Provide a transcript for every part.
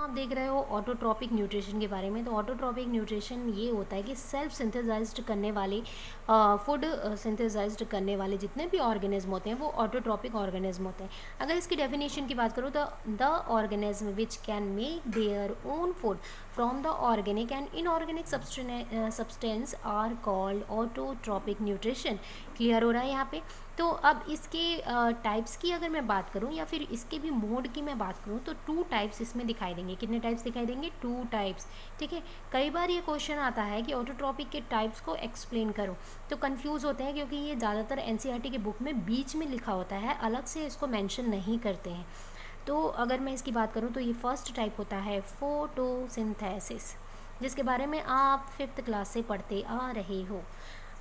आप देख रहे हो ऑटोट्रॉपिक न्यूट्रिशन के बारे में। तो ऑटोट्रॉपिक न्यूट्रिशन ये होता है कि सेल्फ सिंथेसाइज्ड करने वाले फूड सिंथेसाइज्ड करने वाले जितने भी ऑर्गेनिज्म होते हैं वो ऑटोट्रॉपिक ऑर्गेनिज्म होते हैं। अगर इसकी डेफिनेशन की बात करूँ तो the organism which can make their own food from the organic and inorganic substance are called autotrophic nutrition. Clear हो रहा है यहाँ पे। तो अब इसके टाइप्स की अगर मैं बात करूं या फिर इसके भी मोड की मैं बात करूं तो 2 टाइप्स इसमें दिखाई देंगे। कितने टाइप्स दिखाई देंगे? 2 टाइप्स। ठीक है। कई बार ये क्वेश्चन आता है कि ऑटोट्रॉपिक के टाइप्स को एक्सप्लेन करो, तो कंफ्यूज होते हैं क्योंकि ये ज़्यादातर एनसीईआरटी के बुक में बीच में लिखा होता है, अलग से इसको मेंशन नहीं करते हैं। तो अगर मैं इसकी बात करूँ तो ये फर्स्ट टाइप होता है फोटोसिंथेसिस, जिसके बारे में आप 5th क्लास से पढ़ते आ रहे हो।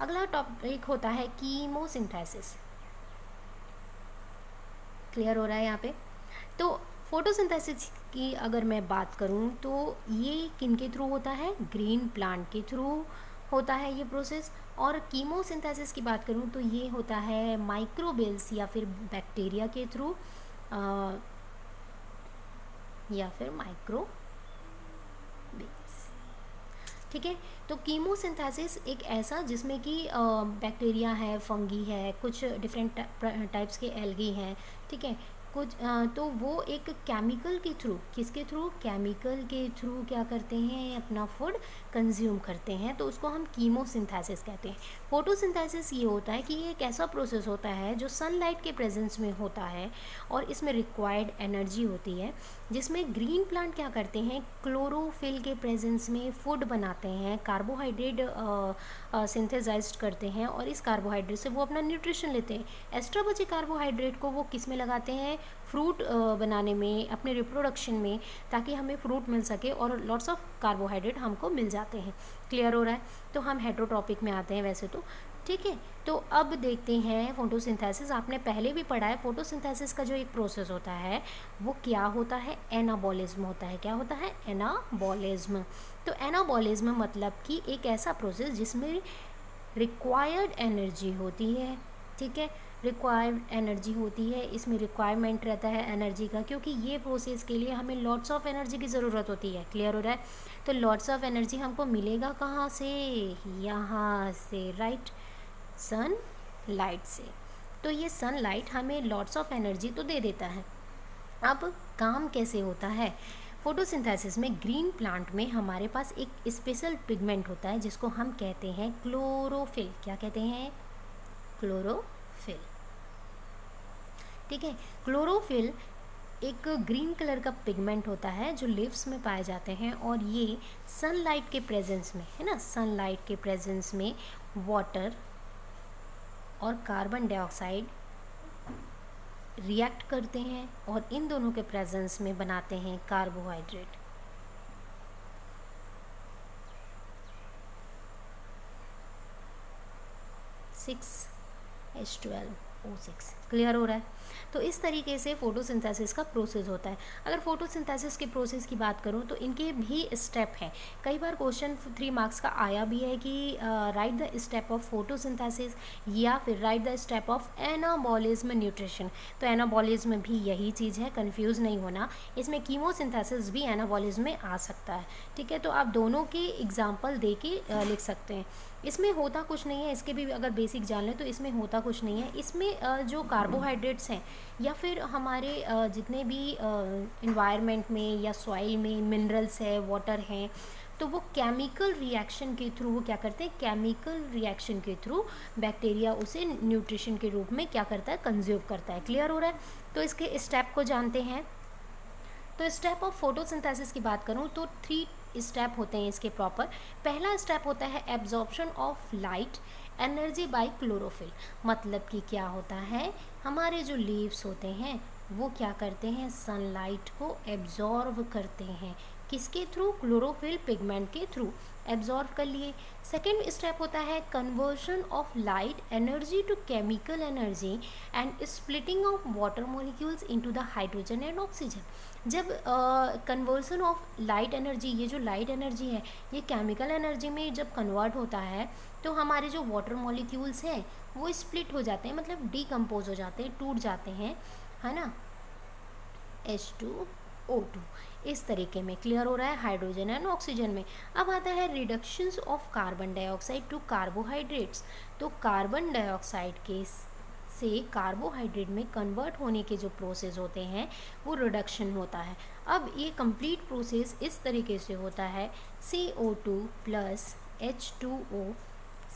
अगला टॉपिक होता है कीमोसिंथेसिस। क्लियर हो रहा है यहाँ पे। तो फोटोसिंथेसिस की अगर मैं बात करूँ तो ये किन के थ्रू होता है? ग्रीन प्लांट के थ्रू होता है ये प्रोसेस। और कीमोसिंथेसिस की बात करूँ तो ये होता है माइक्रोबियल्स या फिर बैक्टीरिया के थ्रू या फिर माइक्रोबियल्स। ठीक है। तो कीमोसिंथेसिस एक ऐसा जिसमें कि बैक्टीरिया है, फंगी है, कुछ डिफरेंट टाइप्स के एल्गी हैं, ठीक है, कुछ तो वो एक केमिकल के थ्रू, किसके थ्रू? केमिकल के थ्रू क्या करते हैं? अपना फूड कंज्यूम करते हैं, तो उसको हम कीमोसिंथेसिस कहते हैं। फोटोसिंथेसिस ये होता है कि ये एक ऐसा प्रोसेस होता है जो सनलाइट के प्रेजेंस में होता है और इसमें रिक्वायर्ड एनर्जी होती है, जिसमें ग्रीन प्लांट क्या करते हैं? क्लोरोफिल के प्रेजेंस में फूड बनाते हैं, कार्बोहाइड्रेट सिंथेसाइज्ड करते हैं और इस कार्बोहाइड्रेट से वो अपना न्यूट्रिशन लेते हैं। एक्स्ट्रा बचे कार्बोहाइड्रेट को वो किस में लगाते हैं? फ्रूट बनाने में, अपने रिप्रोडक्शन में, ताकि हमें फ्रूट मिल सके और लॉट्स ऑफ कार्बोहाइड्रेट हमको मिल जाते हैं। क्लियर हो रहा है। तो हम हेटेरोट्रॉपिक में आते हैं वैसे तो। ठीक है। तो अब देखते हैं फोटोसिंथेसिस। आपने पहले भी पढ़ा है फोटोसिंथेसिस का जो एक प्रोसेस होता है वो क्या होता है? एनाबॉलिज्म होता है। क्या होता है? एनाबॉलिज्म। तो एनाबॉलिज्म मतलब कि एक ऐसा प्रोसेस जिसमें रिक्वायर्ड एनर्जी होती है। ठीक है। रिक्वायर्ड एनर्जी होती है, इसमें रिक्वायरमेंट रहता है एनर्जी का, क्योंकि ये प्रोसेस के लिए हमें लॉट्स ऑफ एनर्जी की ज़रूरत होती है। क्लियर हो रहा है। तो लॉट्स ऑफ एनर्जी हमको मिलेगा कहाँ से? यहाँ से, राइट, सन लाइट से। तो ये सनलाइट हमें लॉट्स ऑफ एनर्जी तो दे देता है। अब काम कैसे होता है? फोटोसिंथेसिस में ग्रीन प्लांट में हमारे पास एक स्पेशल पिगमेंट होता है जिसको हम कहते हैं क्लोरोफिल। क्या कहते हैं? क्लोरोफिल। ठीक है। क्लोरोफिल एक ग्रीन कलर का पिगमेंट होता है जो लीव्स में पाए जाते हैं और ये सनलाइट के प्रेजेंस में, है ना, सनलाइट के प्रेजेंस में वाटर और कार्बन डाइऑक्साइड रिएक्ट करते हैं और इन दोनों के प्रेजेंस में बनाते हैं कार्बोहाइड्रेट। H12O6। क्लियर हो रहा है। तो इस तरीके से फोटोसिंथेसिस का प्रोसेस होता है। अगर फोटोसिंथेसिस के प्रोसेस की बात करूँ तो इनके भी स्टेप हैं। कई बार क्वेश्चन 3 मार्क्स का आया भी है कि right the step of photosynthesis या फिर right the step of anabolism nutrition. तो एनाबॉलिज्म भी यही चीज़ है, कंफ्यूज नहीं होना। इसमें कीमोसिंथेसिस भी एनाबॉलिज्म में आ सकता है। ठीक है। तो आप दोनों के एग्जाम्पल दे के लिख सकते हैं। इसमें होता कुछ नहीं है, इसके भी अगर बेसिक जान लें तो इसमें होता कुछ नहीं है। इसमें जो कार्बोहाइड्रेट्स हैं या फिर हमारे जितने भी इन्वायरमेंट में या सॉइल में मिनरल्स है, वाटर हैं, तो वो केमिकल रिएक्शन के थ्रू वो क्या करते हैं? केमिकल रिएक्शन के थ्रू बैक्टीरिया उसे न्यूट्रिशन के रूप में क्या करता है? कंज्यूम करता है। क्लियर हो रहा है। तो इसके स्टेप को जानते हैं। तो स्टेप ऑफ फोटोसिंथेसिस की बात करूँ तो 3 स्टेप होते हैं इसके प्रॉपर। पहला स्टेप होता है absorption of light energy by chlorophyll. मतलब कि क्या होता है? हमारे जो लीव्स होते हैं वो क्या करते हैं? सनलाइट को एब्जॉर्व करते हैं। किसके थ्रू? क्लोरोफिल पिगमेंट के थ्रू एब्जॉर्व कर लिए। सेकेंड स्टेप होता है conversion of light energy to chemical energy and splitting of water molecules into the hydrogen and oxygen. जब कन्वर्सन ऑफ लाइट एनर्जी, ये जो लाइट एनर्जी है ये केमिकल एनर्जी में जब कन्वर्ट होता है तो हमारे जो वाटर मॉलिक्यूल्स हैं वो स्प्लिट हो जाते हैं, मतलब डीकम्पोज हो जाते हैं, टूट जाते हैं, है ना, H2O2। इस तरीके में। क्लियर हो रहा है? हाइड्रोजन एंड ऑक्सीजन में। अब आता है reductions of carbon dioxide to carbohydrates. तो कार्बन डाइऑक्साइड के से कार्बोहाइड्रेट में कन्वर्ट होने के जो प्रोसेस होते हैं वो रिडक्शन होता है। अब ये कंप्लीट प्रोसेस इस तरीके से होता है, CO2 प्लस H2O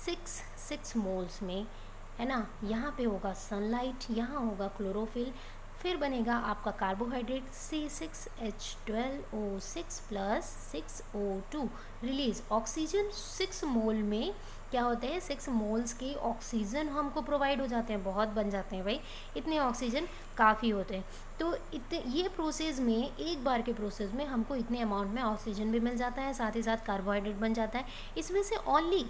6 मोल्स में, है ना। यहाँ पे होगा सनलाइट, यहाँ होगा क्लोरोफिल, फिर बनेगा आपका carbohydrate C6H12O6 plus 6O2 release. Oxygen 6 मोल में क्या होते हैं, 6 मोल्स के ऑक्सीजन हमको प्रोवाइड हो जाते हैं, बहुत बन जाते हैं भाई, इतने ऑक्सीजन काफ़ी होते हैं। तो इतने ये प्रोसेस में, एक बार के प्रोसेस में हमको इतने अमाउंट में ऑक्सीजन भी मिल जाता है, साथ ही साथ कार्बोहाइड्रेट बन जाता है। इसमें से ओनली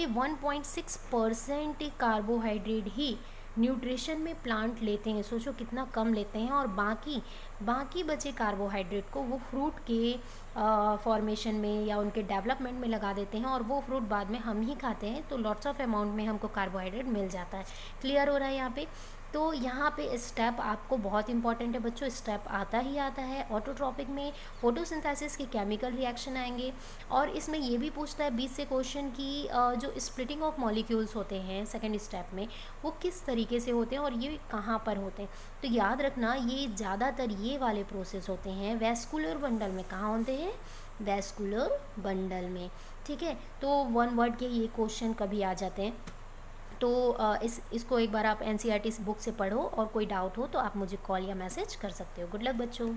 1.6% कार्बोहाइड्रेट ही न्यूट्रिशन में प्लांट लेते हैं। सोचो कितना कम लेते हैं, और बाकी बचे कार्बोहाइड्रेट को वो फ्रूट के फॉर्मेशन में या उनके डेवलपमेंट में लगा देते हैं, और वो फ्रूट बाद में हम ही खाते हैं, तो लॉट्स ऑफ अमाउंट में हमको कार्बोहाइड्रेट मिल जाता है। क्लियर हो रहा है यहाँ पे? तो यहाँ पे स्टेप आपको बहुत इंपॉर्टेंट है बच्चों, स्टेप आता ही आता है। ऑटोट्रॉपिक में फोटोसिंथेसिस के केमिकल रिएक्शन आएंगे, और इसमें ये भी पूछता है 20 से क्वेश्चन की जो स्प्लिटिंग ऑफ मॉलिक्यूल्स होते हैं सेकेंड स्टेप में, वो किस तरीके से होते हैं और ये कहाँ पर होते हैं। तो याद रखना, ये ज़्यादातर ये वाले प्रोसेस होते हैं वैस्कुलर बंडल में। कहाँ होते हैं? वैस्कुलर बंडल में। ठीक है, तो 1 वर्ड के ये क्वेश्चन कभी आ जाते हैं। तो इसको एक बार आप NCERT बुक से पढ़ो, और कोई डाउट हो तो आप मुझे कॉल या मैसेज कर सकते हो। गुड लक बच्चों।